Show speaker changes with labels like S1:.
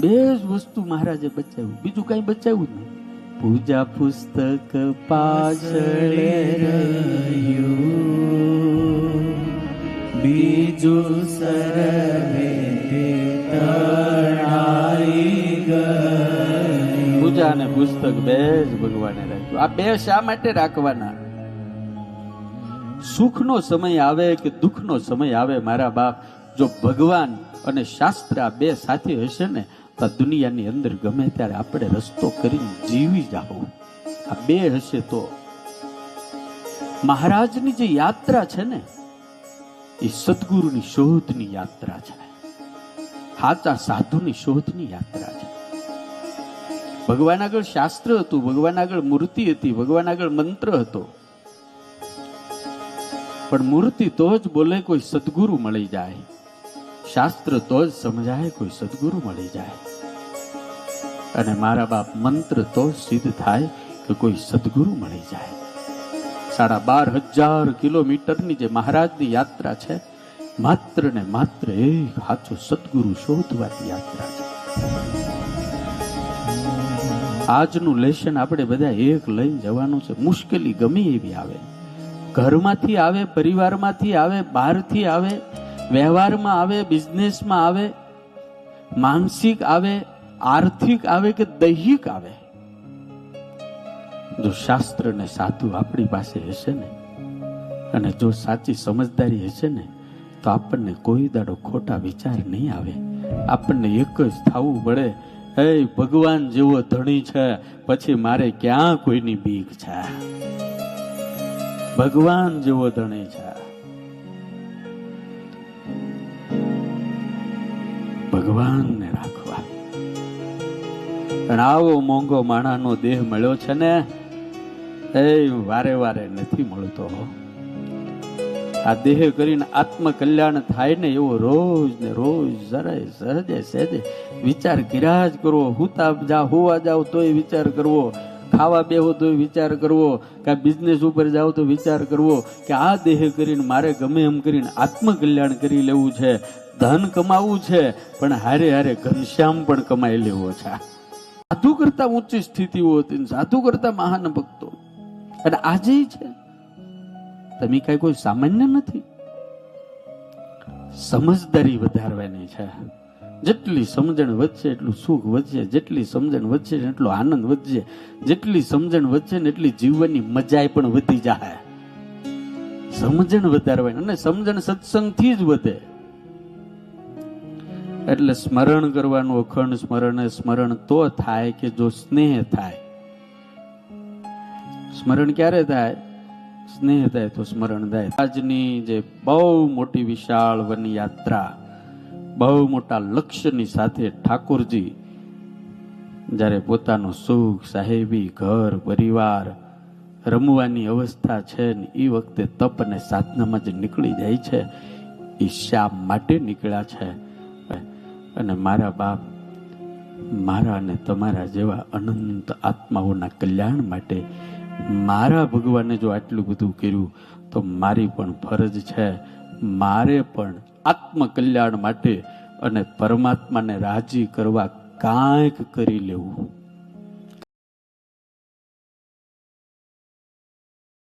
S1: બે જ વસ્તુ મહારાજે બચાવ્યું, બીજું કઈ બચાવ્યું જ નહીં. પૂજા પુસ્તક પાછળ રહ્યું, બીજું સર્વે તણાઈ ગયું. પૂજા અને પુસ્તક બે જ ભગવાને રાખ્યું. આ બે શા માટે રાખવાના? સુખનો સમય આવે કે દુઃખનો સમય આવે, મારા બાપ, જો ભગવાન અને શાસ્ત્ર આ બે સાથે હશે ને તો દુનિયાની અંદર ગમે ત્યારે આપણે રસ્તો કરીને જીવી જાઓ. આ બે હશે તો. મહારાજની જે યાત્રા છે ને એ સદગુરુની શોધની યાત્રા છે, સાચા સાધુની શોધની યાત્રા છે. ભગવાન આગળ શાસ્ત્ર હતું, ભગવાન આગળ મૂર્તિ હતી, ભગવાન આગળ મંત્ર હતો, પણ મૂર્તિ તો જ બોલે કોઈ સદગુરુ મળી જાય, શાસ્ત્ર તો જ સમજાય કોઈ સદગુરુ મળી જાય, અને મારા બાપ મંત્ર તો સિદ્ધ થાય કે કોઈ સદગુરુ મળી જાય. 12,500 કિલોમીટરની જે મહારાજની યાત્રા છે, માત્ર ને માત્ર એક સાચો સદગુરુ શોધવાની યાત્રા છે. આજનું લેશન આપણે બધા એક લઈને જવાનું છે. મુશ્કેલી ગમે એવી આવે, ઘરમાંથી આવે, પરિવારમાંથી આવે, બહારથી આવે, વ્યવહારમાં આવે, બિઝનેસમાં આવે, માનસિક આવે, આર્થિક આવે કે દૈહિક આવે, જો શાસ્ત્ર ને સાધુ આપણી પાસે હશે ને, અને જો સાચી સમજદારી હશે ને, તો આપણને કોઈ દાડો ખોટા વિચાર નહીં આવે. આપણને એક જ થવું પડે, હે ભગવાન જેવો ધણી છે, પછી મારે ક્યાં કોઈની બીક છે? ભગવાન જેવો ધણી છે, ભગવાનને રાખવા. અને આવો મોંઘો માણાનો દેહ મળ્યો છે ને, એ વારે વારે નથી મળતો. આ દેહ કરીને આત્મકલ્યાણ થાય ને એવો રોજ ને રોજ જરાય સહજે સહજે વિચાર કર્યા જ કરવો. હોવા જાવ તોય વિચાર કરવો, ખાવા બેહો તોય વિચાર કરવો, કે બિઝનેસ ઉપર જાવ તો વિચાર કરવો કે આ દેહ કરીને મારે ગમે એમ કરીને આત્મકલ્યાણ કરી લેવું છે, ધન કમાવું છે, પણ હારે હારે ઘનશ્યામ પણ કમાઈ લેવો છે. સાધુ કરતા ઊંચી સ્થિતિઓ હતી, સાધુ કરતા મહાન ભક્તો, અને આજે છે. તમે કઈ કોઈ સામાન્ય નથી. સમજદારી વધારવાની છે. જેટલી સમજણ વધશે એટલું સુખ વધશે, જેટલી સમજણ વધશે એટલો આનંદ વધશે, જેટલી સમજણ વધશે ને એટલી જીવવાની મજા પણ વધી જાય. સમજણ વધારવાની, અને સમજણ સત્સંગથી જ વધે. એટલે સ્મરણ કરવાનું, અખંડ સ્મરણ. સ્મરણ તો થાય કે જો સ્નેહ થાય. સ્મરણ ક્યારે થાય? સ્નેહ થાય તો સ્મરણ થાય. આજની જે બહુ મોટી વિશાળ વન યાત્રા, બહુ મોટા લક્ષ્યની સાથે ઠાકોરજી જ્યારે પોતાનું સુખ, સાહેબી, ઘર, પરિવાર, રમવાની અવસ્થા છે ને એ વખતે તપ અને સાધનામાં જે નીકળી જાય છે, એ શા માટે નીકળ્યા છે? અને મારા બાપ, મારા અને તમારા જેવા અનંત આત્માઓના કલ્યાણ માટે. મારા ભગવાને જો આટલું બધું કર્યું તો મારી પણ ફરજ છે, મારે પણ આત્મકલ્યાણ માટે અને પરમાત્માને રાજી કરવા કાંઈક કરી લેવું.